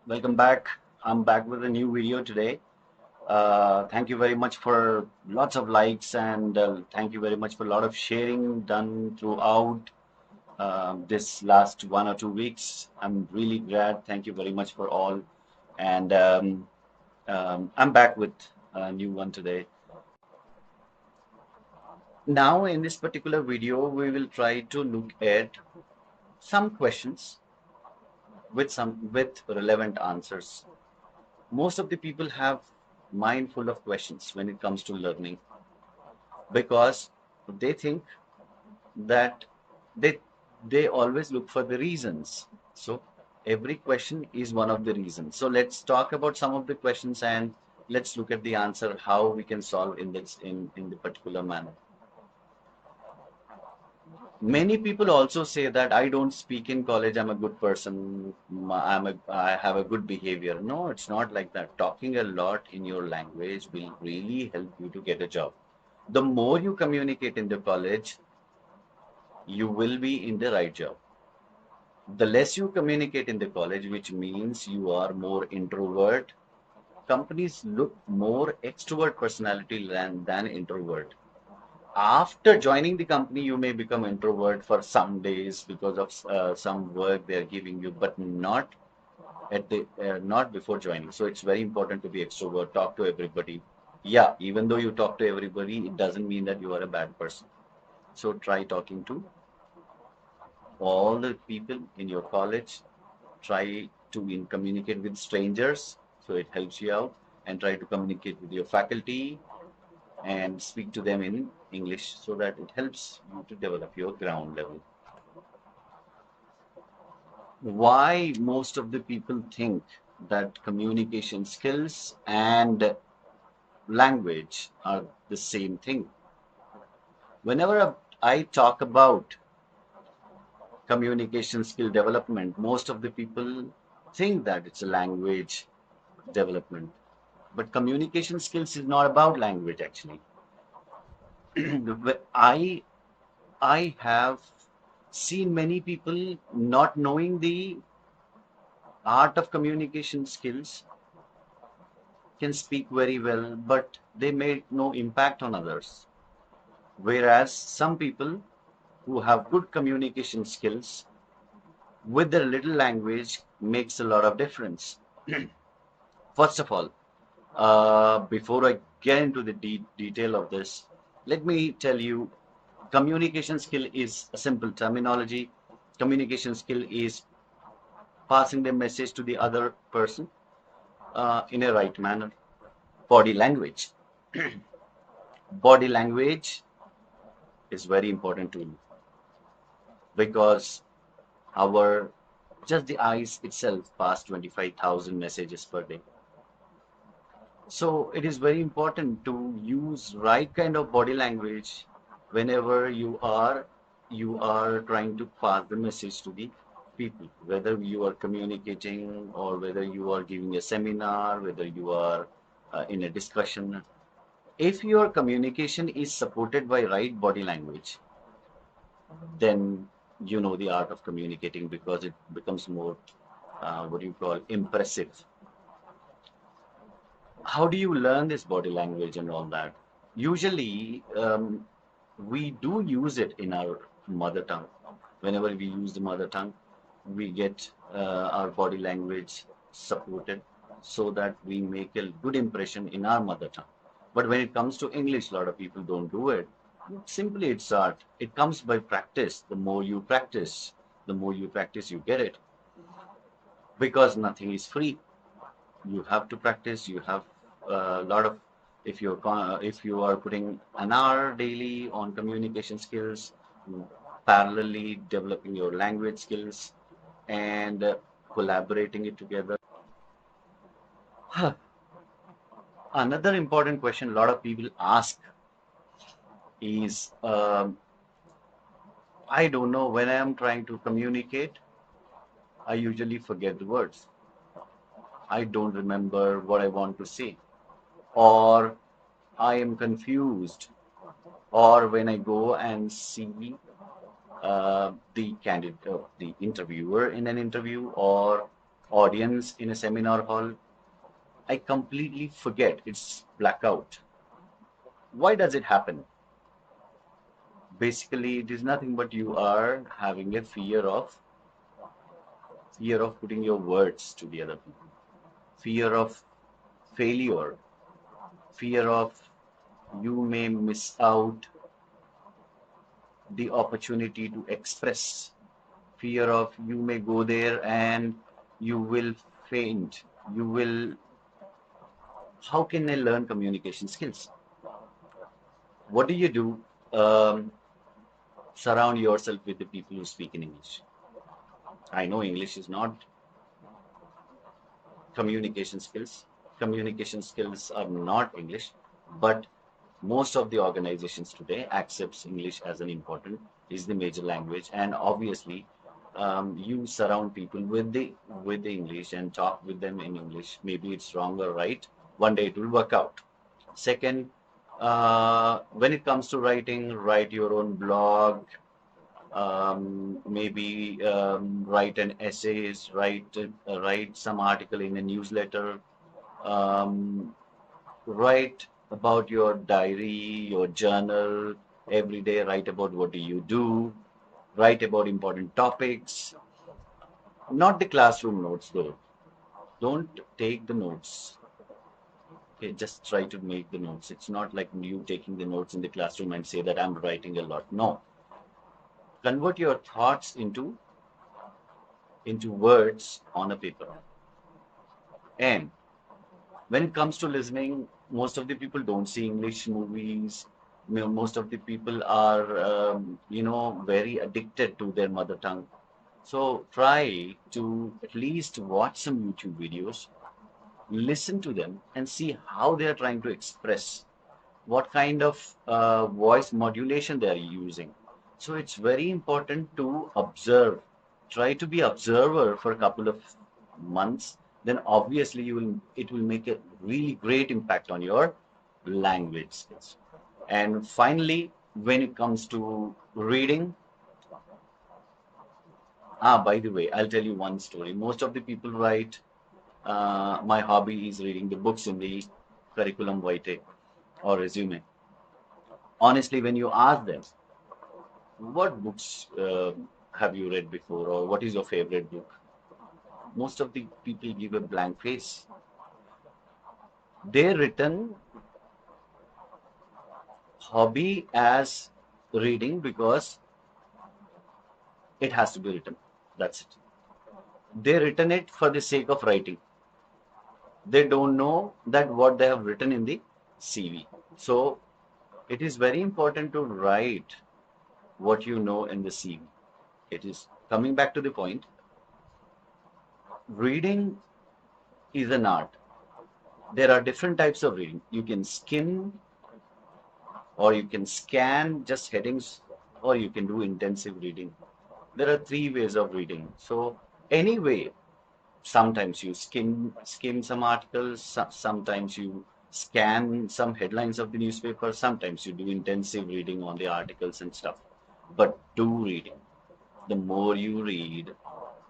Welcome back. I'm back with a new video today. Thank you very much for lots of likes and thank you very much for a lot of sharing done throughout this last 1 or 2 weeks. I'm really glad. Thank you very much for all. And I'm back with a new one today. Now, in this particular video, we will try to look at some questions with relevant answers. Most of the people have mind full of questions when it comes to learning because they think that they they always look for the reasons. So every question is one of the reasons. So let's talk about some of the questions and let's look at the answer how we can solve in the particular manner. Many people also say that I don't speak in college, I'm a good person, I have a good behavior. No, it's not like that. Talking a lot in your language will really help you to get a job. The more you communicate in the college, you will be in the right job. The less you communicate in the college, which means you are more introvert, companies look more extrovert personality than introvert. After joining the company, you may become introvert for some days because of some work they are giving you, but not before joining. So it's very important to be extrovert, talk to everybody. Yeah, even though you talk to everybody, it doesn't mean that you are a bad person. So try talking to all the people in your college. Try to communicate with strangers, so it helps you out, and try to communicate with your faculty and speak to them in English so that it helps you to develop your ground level. Why most of the people think that communication skills and language are the same thing? Whenever I talk about communication skill development, most of the people think that it's a language development. But communication skills is not about language actually. I I have seen many people not knowing the art of communication skills can speak very well, but they make no impact on others. Whereas some people who have good communication skills with their little language makes a lot of difference. First of all, before I get into the detail of this, let me tell you communication skill is a simple terminology. Communication skill is passing the message to the other person in a right manner. Body language. Body language is very important tool because our just the eyes itself pass 25,000 messages per day. So it is very important to use right kind of body language whenever you are trying to pass the message to the people, whether you are communicating or whether you are giving a seminar, whether you are in a discussion. If your communication is supported by right body language, then you know the art of communicating because it becomes more what do you call impressive. How do you learn this body language and all that? Usually, we do use it in our mother tongue. Whenever we use the mother tongue, we get our body language supported so that we make a good impression in our mother tongue. But when it comes to English, a lot of people don't do it. Simply, it's art. It comes by practice. The more you practice, you get it. Because nothing is free. You have to practice. You have a lot of if you are putting an hour daily on communication skills, parallelly developing your language skills and collaborating it together. Another important question a lot of people ask is I don't know, when I am trying to communicate, I usually forget the words. I don't remember what I want to say, or I am confused, or when I go and see the candidate, the interviewer in an interview, or audience in a seminar hall, I completely forget. It's blackout. Why does it happen? Basically, it is nothing but you are having a fear of putting your words to the other people, fear of failure, fear of you may miss out the opportunity to express, fear of you may go there and you will faint. You will, how can I learn communication skills? What do you do? Um, Surround yourself with the people who speak in English. I know English is not communication skills. Communication skills are not English, but most of the organizations today accepts English as an important is the major language, and obviously, you surround people with the English and talk with them in English. Maybe it's wrong or right. One day it will work out. Second, when it comes to writing, write your own blog, maybe write an essays, write some article in a newsletter, um, write about your diary, your journal every day. Write about what do you do. Write about important topics. Not the classroom notes though. Don't take the notes. Okay, just try to make the notes. It's not like you taking the notes in the classroom and say that I'm writing a lot. No, convert your thoughts into words on a paper. And when it comes to listening, most of the people don't see English movies. Most of the people are, very addicted to their mother tongue. So try to at least watch some YouTube videos, listen to them, and see how they are trying to express, what kind of voice modulation they are using. So it's very important to observe. Try to be observer for a couple of months. Then obviously it will make a really great impact on your language skills. And finally, when it comes to reading, by the way, I'll tell you one story. Most of the people write, my hobby is reading the books in the curriculum vitae or resume. Honestly, when you ask them, what books have you read before, or what is your favorite book? Most of the people give a blank face. They written hobby as reading because it has to be written. That's it. They written it for the sake of writing. They don't know that what they have written in the CV. So it is very important to write what you know in the CV. It is coming back to the point. Reading is an art. There are different types of reading. You can skim, or you can scan just headings, or you can do intensive reading. There are three ways of reading. So anyway, sometimes you skim some articles, sometimes you scan some headlines of the newspaper, sometimes you do intensive reading on the articles and stuff. But do reading. The more you read,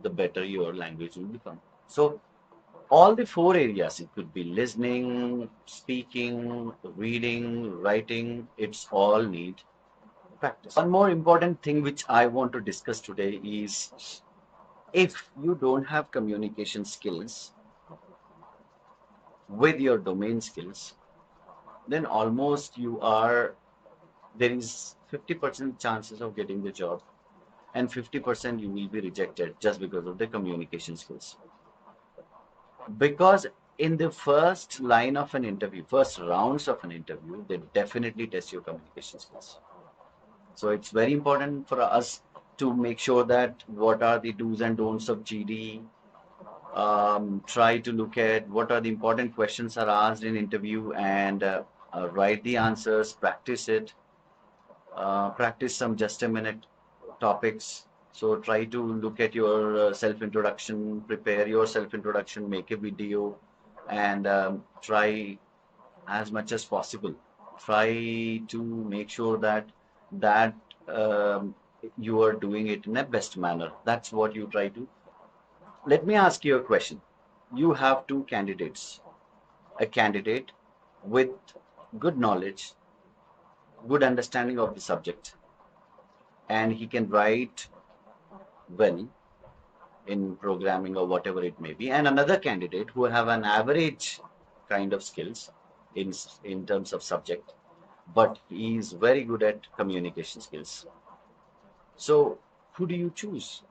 the better your language will become. So all the four areas, it could be listening, speaking, reading, writing, it's all need practice. One more important thing which I want to discuss today is, if you don't have communication skills with your domain skills, then almost there is 50% chances of getting the job, and 50% you will be rejected just because of the communication skills. Because in the first line of an interview, first rounds of an interview, they definitely test your communication skills. So it's very important for us to make sure that what are the do's and don'ts of GD. Try to look at what are the important questions are asked in interview, and write the answers, practice it, practice some just a minute topics. So try to look at your self introduction, prepare your self introduction, make a video, and try as much as possible. Try to make sure that um, you are doing it in a best manner. That's what you try to Let me ask you a question. You have two candidates, a candidate with good knowledge, good understanding of the subject, and he can write well in programming or whatever it may be, and another candidate who have an average kind of skills in in terms of subject, but he is very good at communication skills. So who do you choose?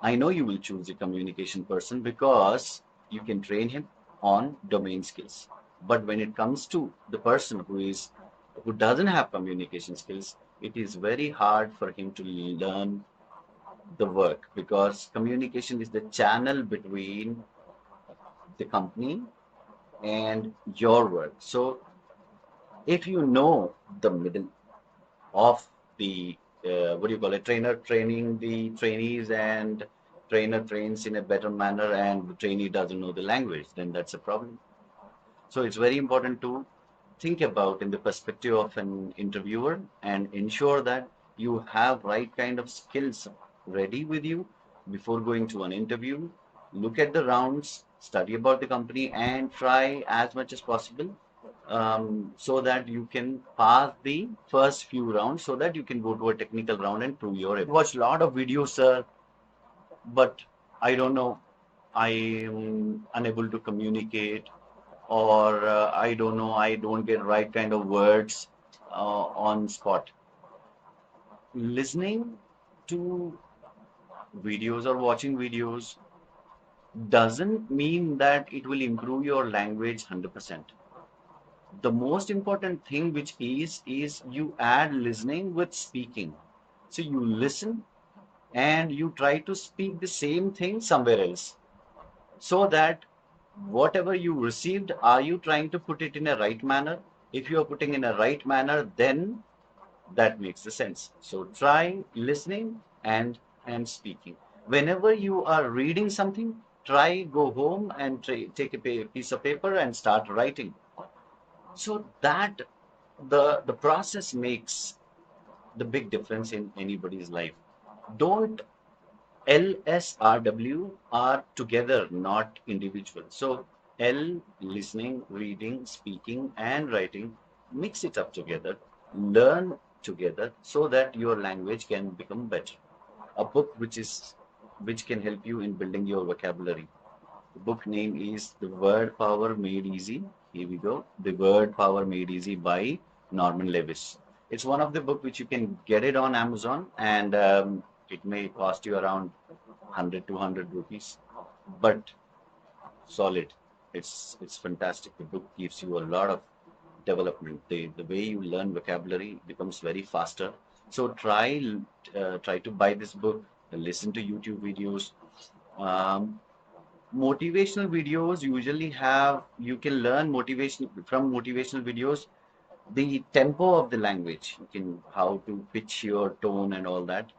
I know you will choose a communication person because you can train him on domain skills. But when it comes to the person who doesn't have communication skills, it is very hard for him to learn the work, because communication is the channel between the company and your work. So if you know the middle of the what do you call it, trainer training the trainees, and trainer trains in a better manner and the trainee doesn't know the language, then that's a problem. So it's very important to think about in the perspective of an interviewer and ensure that you have right kind of skills ready with you before going to an interview. Look at the rounds, study about the company, and try as much as possible, so that you can pass the first few rounds, so that you can go to a technical round and prove your ability. Watch a lot of videos, sir, but I don't know. I am unable to communicate, or I don't know, I don't get right kind of words on spot. Listening to videos or watching videos doesn't mean that it will improve your language 100%. The most important thing which is you add listening with speaking. So you listen and you try to speak the same thing somewhere else, so that whatever you received, are you trying to put it in a right manner? If you are putting in a right manner, then that makes the sense. So try listening and speaking. Whenever you are reading something, try go home and take a piece of paper and start writing. So that the process makes the big difference in anybody's life. Don't LSRW are together, not individual. So L, listening, reading, speaking, and writing, mix it up together, learn together so that your language can become better. A book which can help you in building your vocabulary. The book name is The Word Power Made Easy. Here we go. The Word Power Made Easy by Norman Lewis. It's one of the book which you can get it on Amazon, and it may cost you around 100 200 rupees, but solid. It's fantastic. The book gives you a lot of development. The way you learn vocabulary becomes very faster. So try to buy this book, listen to YouTube videos. Um, Motivational videos usually have, you can learn motivation from motivational videos, the tempo of the language, you can how to pitch your tone and all that.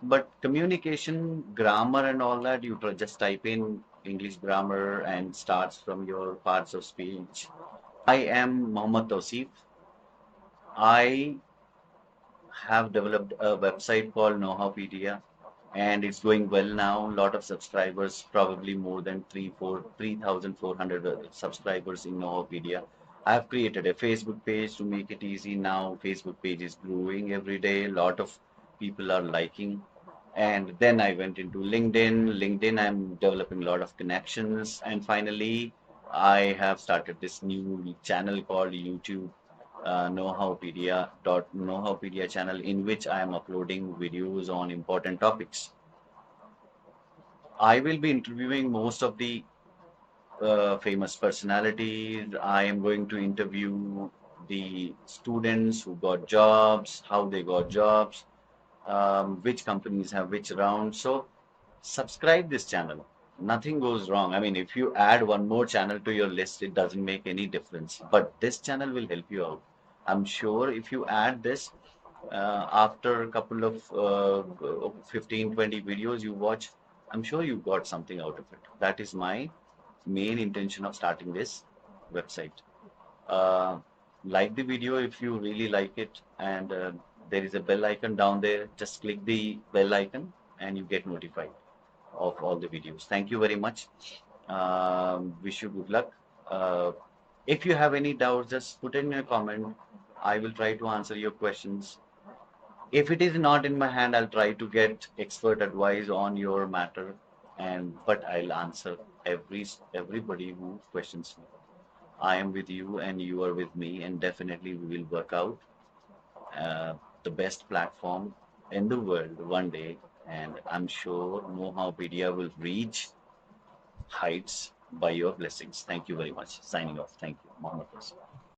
But communication, grammar and all that, you just type in English grammar and starts from your parts of speech. I am Mohammad Tausif. I have developed a website called Knowhowpedia, and it's going well now. A lot of subscribers, probably more than 3,400 subscribers in Knowhowpedia. I have created a Facebook page to make it easy now. Facebook page is growing every day. A lot of people are liking. And then I went into LinkedIn. LinkedIn, I'm developing a lot of connections. And finally, I have started this new channel called YouTube, Knowhowpedia channel, in which I am uploading videos on important topics. I will be interviewing most of the famous personalities. I am going to interview the students who got jobs, how they got jobs, which companies have which round. So subscribe this channel. Nothing goes wrong. I mean, if you add one more channel to your list, it doesn't make any difference. But this channel will help you out. I'm sure if you add this, after a couple of 15, 20 videos you watch, I'm sure you got something out of it. That is my main intention of starting this website. Uh, like the video if you really like it, and there is a bell icon down there. Just click the bell icon and you get notified of all the videos. Thank you very much. Wish you good luck. Uh, if you have any doubts, just put in a comment. I will try to answer your questions. If it is not in my hand, I'll try to get expert advice on your matter, and but I'll answer everybody who questions me. I am with you, and you are with me, and definitely we will work out uh, the best platform in the world one day. And I'm sure Mohawpedia will reach heights by your blessings. Thank you very much. Signing off. Thank you, Mohammed.